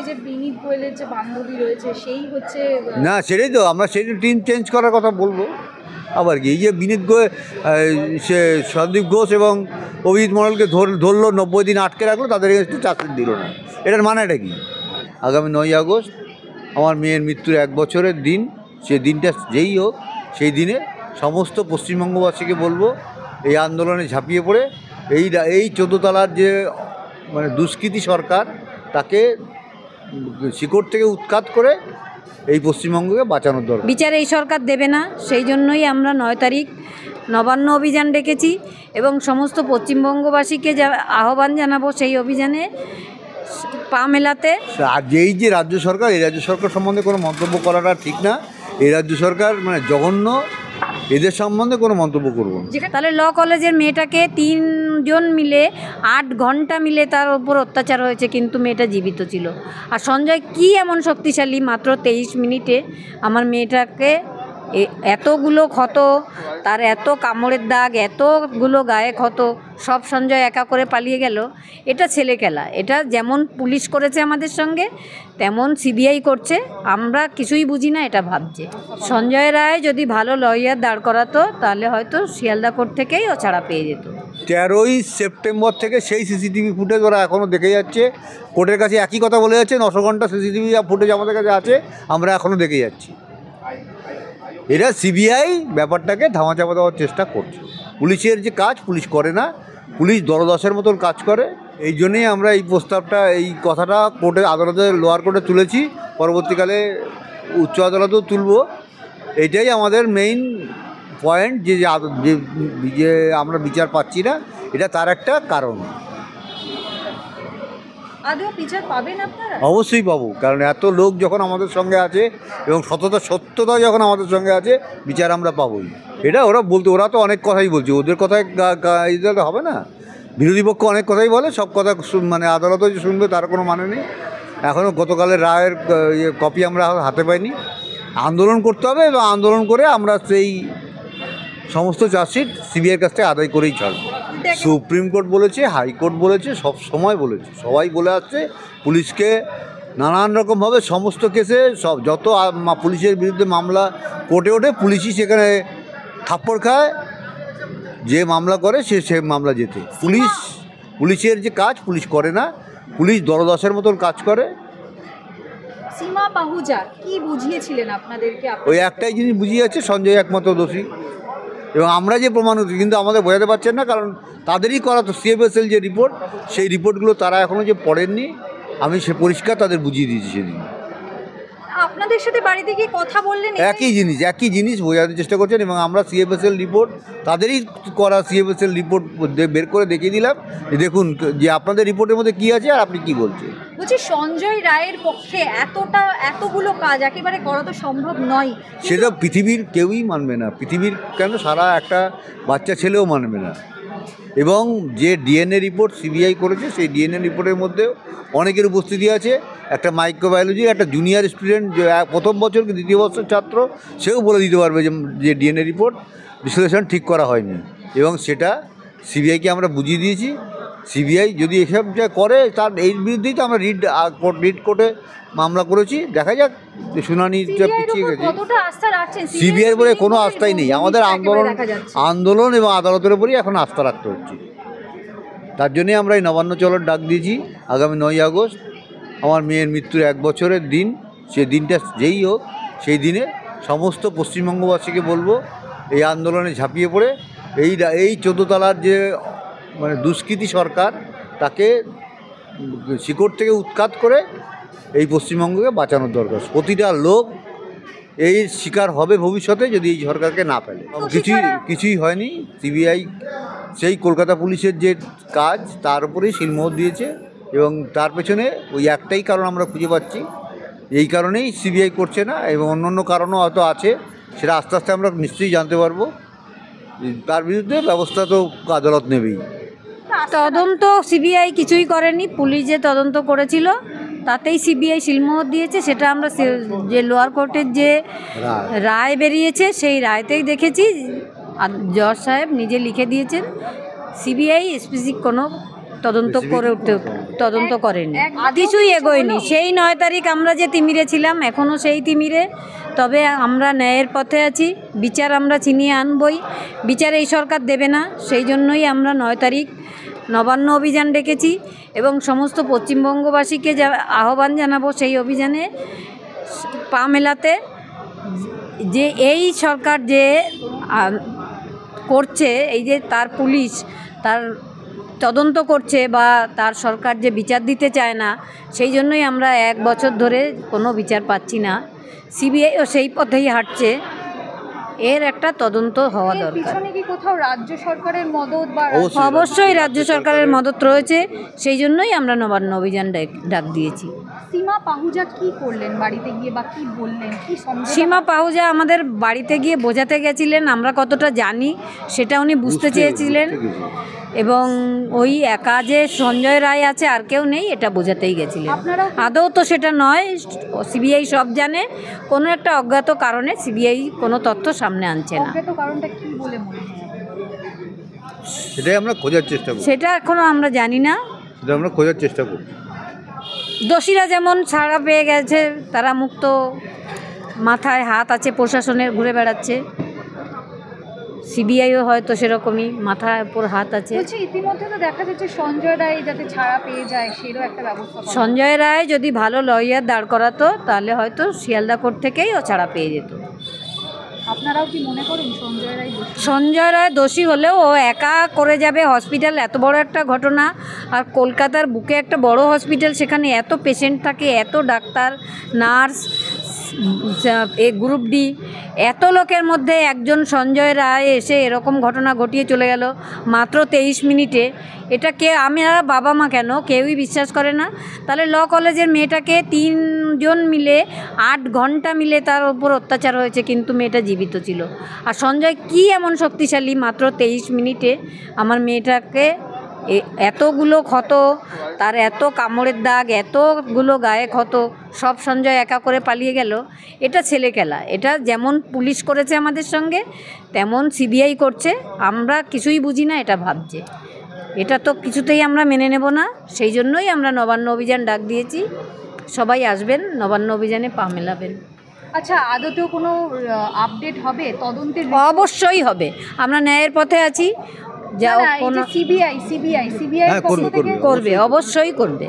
যে বিনীত গোয়েলের যে বান্ধবী রয়েছে সেই হচ্ছে না, সেটাই তো আমরা সেটা টিম চেঞ্জ করার কথা বলবো। আবার কি এই যে বিনীত গোয়েল সে সন্দীপ ঘোষ এবং অভিজিৎ মণ্ডলকে ধরলো 90 দিন আটকে রাখলো, তাদের একটু চাকরি দিল না, এটার মানেটা কি? আগামী 9ই আগস্ট আমার মেয়ের মৃত্যুর 1 বছরের দিন, সেই দিনটা যেই হোক সেই দিনে সমস্ত পশ্চিমবঙ্গবাসীকে বলবো এই আন্দোলনে ঝাঁপিয়ে পড়ে এই 14 তলার যে মানে দুষ্কৃতী সরকার তাকে শিকড় থেকে উৎখাত করে এই পশ্চিমবঙ্গকে বাঁচানোর দরকার। বিচার এই সরকার দেবে না, সেই জন্যই আমরা 9 তারিখ নবান্ন অভিযান ডেকেছি এবং সমস্ত পশ্চিমবঙ্গবাসীকে আহ্বান জানাবো সেই অভিযানে পা মেলাতে। আর এই যে রাজ্য সরকার, এই রাজ্য সরকার সম্বন্ধে কোনো মন্তব্য করাটা ঠিক না। এই রাজ্য সরকার মানে জঘন্য, এদের সম্বন্ধে কোনো মন্তব্য করব না। তাহলে ল কলেজের মেয়েটাকে 3 জন মিলে 8 ঘন্টা মিলে তার ওপর অত্যাচার হয়েছে, কিন্তু মেয়েটা জীবিত ছিল। আর সঞ্জয় কি এমন শক্তিশালী, মাত্র 23 মিনিটে আমার মেয়েটাকে এতগুলো ক্ষত, তার এত কামড়ের দাগ, এতগুলো গায়ে ক্ষত, সব সঞ্জয় একা করে পালিয়ে গেল। এটা ছেলে খেলা। এটা যেমন পুলিশ করেছে আমাদের সঙ্গে, তেমন সিবিআই করছে। আমরা কিছুই বুঝি না, এটা ভাবছে। সঞ্জয় রায় যদি ভালো লয়ার দাঁড় করাতো তাহলে হয়তো শিয়ালদা কোর্ট থেকেই ও ছাড়া পেয়ে যেত। 13ই সেপ্টেম্বর থেকে সেই সিসিটিভি ফুটেজ ওরা এখনও দেখে যাচ্ছে, কোর্টের কাছে একই কথা বলে যাচ্ছে, 900 ঘন্টা সিসিটিভি ফুটেজ আমাদের কাছে আছে, আমরা এখনও দেখে যাচ্ছি। এরা সিবিআই ব্যাপারটাকে ধামাচাপা দেওয়ার চেষ্টা করছে। পুলিশের যে কাজ পুলিশ করে না, পুলিশ দলদাসের মতন কাজ করে। এই জন্যেই আমরা এই প্রস্তাবটা, এই কথাটা কোর্টে, আদালতে, লোয়ার কোর্টে তুলেছি, পরবর্তীকালে উচ্চ আদালতেও তুলব। এইটাই আমাদের মেইন পয়েন্ট, যে আমরা বিচার পাচ্ছি না, এটা তার একটা কারণ। আদৌ বিচার পাবেন আপনারা? অবশ্যই পাবো, কারণ এত লোক যখন আমাদের সঙ্গে আছে এবং সত্যতা যখন আমাদের সঙ্গে আছে, বিচার আমরা পাবোই। এটা ওরা তো অনেক কথাই বলছে, ওদের কথায় দিতে হবে না। বিরোধী পক্ষ অনেক কথাই বলে, সব কথা মানে আদালতও যে শুনবে তার কোনো মানে নেই। এখনও গতকালের রায়ের কপি আমরা হাতে পাইনি। আন্দোলন করতে হবে এবং আন্দোলন করে আমরা সেই সমস্ত চার্জশিট সিবিআইয়ের কাছ থেকে আদায় করেই ছাড়ব। সুপ্রিম কোর্ট বলেছে, হাইকোর্ট বলেছে, সব সময় বলেছে, সবাই বলে আসছে পুলিশকে নানান রকমভাবে সমস্ত কেসে যত পুলিশের বিরুদ্ধে মামলা কোর্টে ওঠে, পুলিশই সেখানে থাপ্পড় খায়, যে মামলা করে সে মামলা জেতে। পুলিশের যে কাজ পুলিশ করে না, পুলিশ দলদাসের মতন কাজ করে। সীমা পাহুজা কি বুঝিয়েছিলেন আপনাদেরকে? ওই একটাই জিনিস বুঝিয়ে যাচ্ছে, সঞ্জয় একমাত্র দোষী, এবং আমরা যে প্রমাণ হচ্ছি, কিন্তু আমাদের বোঝাতে পারছেন না, কারণ তাদেরই করা তো সিএফএসএল যে রিপোর্ট, সেই রিপোর্টগুলো তারা এখনও যে পড়েননি, আমি সে পরিষ্কার তাদের বুঝিয়ে দিয়েছি সেদিন। আপনাদের সাথে বাড়িতে গিয়ে কথা বললেন? একই জিনিস বোঝাতে চেষ্টা করছেন, এবং আমরা সিএফএসএল রিপোর্ট, তাদেরই করা সিএফএসএল রিপোর্ট বের করে দেখিয়ে দিলাম, যে দেখুন যে আপনাদের রিপোর্টের মধ্যে কী আছে আর আপনি কী বলছেন। বলছি সঞ্জয় রায়ের পক্ষে এতগুলো কাজ একেবারে করা তো সম্ভব নয়। সেটা পৃথিবীর কেউই মানবে না, পৃথিবীর কেন সারা একটা বাচ্চা ছেলেও মানবে না। এবং যে ডিএনএ রিপোর্ট সিবিআই করেছে, সেই ডিএনএ রিপোর্টের মধ্যেও অনেকের উপস্থিতি আছে। একটা মাইক্রোবায়োলজির একটা জুনিয়র স্টুডেন্ট, যে প্রথম বছর কি দ্বিতীয় বছর ছাত্র, সেও বলে দিতে পারবে যে ডিএনএ রিপোর্ট বিশ্লেষণ ঠিক করা হয়নি, এবং সেটা সিবিআইকে আমরা বুঝিয়ে দিয়েছি। সিবিআই যদি এসব যা করে, তার এই বিরুদ্ধেই তো আমরা রিড কোর্টে মামলা করেছি। দেখা যাক, শুনানিটা পিছিয়ে গেছে। সিবিআইয়ের উপরে কোনো আস্থাই নেই। আমাদের আন্দোলন এবং আদালতের উপরেই এখন আস্থা রাখতে হচ্ছে। তার জন্যই আমরা এই নবান্ন চলার ডাক দিয়েছি। আগামী 9ই আগস্ট আমার মেয়ের মৃত্যুর 1 বছরের দিন, সেই দিনটা যেই হোক সেই দিনে সমস্ত পশ্চিমবঙ্গবাসীকে বলবো এই আন্দোলনে ঝাঁপিয়ে পড়ে এই 14 তলার যে মানে দুষ্কৃতী সরকার তাকে শিকড় থেকে উৎখাত করে এই পশ্চিমবঙ্গকে বাঁচানোর দরকার। প্রতিটা লোক এই শিকার হবে ভবিষ্যতে যদি এই সরকারকে না ফেলে। কিছুই হয়নি। সিবিআই সেই কলকাতা পুলিশের যে কাজ তার উপরেই সিলমোহর দিয়েছে, এবং তার পেছনে ওই একটাই কারণ আমরা খুঁজে পাচ্ছি। এই কারণেই সিবিআই করছে না, এবং অন্য কারণও হয়তো আছে, সেটা আস্তে আস্তে আমরা নিশ্চয়ই জানতে পারবো। তার বিরুদ্ধে ব্যবস্থা তো আদালত নেবেই। তদন্ত সিবিআই কিছুই করেনি, পুলিশ যে তদন্ত করেছিল তাতেই সিবিআই সিলমোহর দিয়েছে। সেটা আমরা যে লোয়ার কোর্টের যে রায় বেরিয়েছে সেই রায়তেই দেখেছি। জজ সাহেব নিজে লিখে দিয়েছেন, সিবিআই স্পেসিফিক কোনো তদন্ত তদন্ত করেনি, এক আদৌ কিছুই কিছু এগোয়নি। হলো? সেই 9 তারিখ আমরা যে তিমিরে ছিলাম, এখনও সেই তিমিরে। তবে আমরা ন্যায়ের পথে আছি, বিচার আমরা ছিনিয়ে আনবই। বিচার এই সরকার দেবে না, সেই জন্যই আমরা 9 তারিখ নবান্ন অভিযান ডেকেছি এবং সমস্ত পশ্চিমবঙ্গবাসীকে যা আহ্বান জানাবো সেই অভিযানে পা মেলাতে। যে এই সরকার যে করছে, এই যে তার পুলিশ তার তদন্ত করছে বা তার সরকার যে বিচার দিতে চায় না, সেই জন্যই আমরা 1 বছর ধরে কোনো বিচার পাচ্ছি না। সিবিআইও সেই পথেই হাঁটছে। এর একটা তদন্ত হওয়া এর দরকার। পিছনে কি কোথাও রাজ্য সরকারের মদত বা অবশ্যই। অবশ্যই রাজ্য সরকারের মদত রয়েছে, সেই জন্যই আমরা নবান্ন অভিযান ডাক দিয়েছি। সীমা পাহুজা কি করলেন বাড়িতে গিয়ে বা কি বললেন, কি সমঝোতা? সীমা পাহুজা আমাদের বাড়িতে গিয়ে বোঝাতে গেছিলেন, আমরা কতটা জানি সেটা উনি বুঝতে চেয়েছিলেন, এবং ওই একা যে সঞ্জয় রায় আছে আর কেউ নেই এটা বোঝাতেই গেছিলেন। আপনারাও আদৌ তো সেটা নয়, সিবিআই সব জানে। কোনো একটা অজ্ঞাত কারণে সিবিআই কোনো তথ্য সামনে আনছে না। অজ্ঞাত কারণটা কি বলে মনে হয়? সেটাই আমরা খোঁজার চেষ্টা করি, সেটা এখনও আমরা জানি না। সেটা আমরা খোঁজার চেষ্টা করি। দোষীরা যেমন ছাড়া পেয়ে গেছে, তারা মুক্ত, মাথায় হাত আছে প্রশাসনের, ঘুরে বেড়াচ্ছে। সিবিআইও হয়তো সেরকমই মাথার উপর হাত আছে। বলছি ইতিমধ্যে তো দেখা যাচ্ছে সঞ্জয় রায় যাতে ছাড়া পেয়ে যায় সেরও একটা ব্যবস্থা করা। সঞ্জয় রায় যদি ভালো লয়ার দাঁড় করাতো তাহলে হয়তো শিয়ালদা কোর্ট থেকেই ও ছাড়া পেয়ে যেত। আপনারাও কি মনে করেন সঞ্জয় রায় দোষী? সঞ্জয় রায় দোষী হলেও ও একা করে যাবে হসপিটাল, এত বড় একটা ঘটনা। আর কলকাতার বুকে একটা বড় হসপিটাল, সেখানে এত পেশেন্ট থাকে, এত ডাক্তার, নার্স, গ্রুপ ডি, এত লোকের মধ্যে একজন সঞ্জয় রায় এসে এরকম ঘটনা ঘটিয়ে চলে গেল মাত্র 23 মিনিটে। এটা আমরা বাবা মা কেন কেউই বিশ্বাস করে না। তাহলে ল কলেজের মেয়েটাকে 3 জন মিলে 8 ঘন্টা মিলে তার উপর অত্যাচার হয়েছে, কিন্তু মেয়েটা জীবিত ছিল। আর সঞ্জয় কি এমন শক্তিশালী, মাত্র 23 মিনিটে আমার মেয়েটাকে এতগুলো ক্ষত, তার এত কামড়ের দাগ, এতগুলো গায়ে ক্ষত, সব সঞ্জয় একা করে পালিয়ে গেল। এটা ছেলে খেলা। এটা যেমন পুলিশ করেছে আমাদের সঙ্গে, তেমন সিবিআই করছে। আমরা কিছুই বুঝি না, এটা ভাবছে। এটা তো কিছুতেই আমরা মেনে নেব না। সেই জন্যই আমরা নবান্ন অভিযান ডাক দিয়েছি। সবাই আসবেন, নবান্ন অভিযানে পা মেলাবেন। আচ্ছা, আদতেও কোনো আপডেট হবে তদন্তের? অবশ্যই হবে, আমরা ন্যায়ের পথে আছি। যা কোনো সিবিআই হ্যাঁ, পক্ষ থেকে করবে। করবে, অবশ্যই করবে।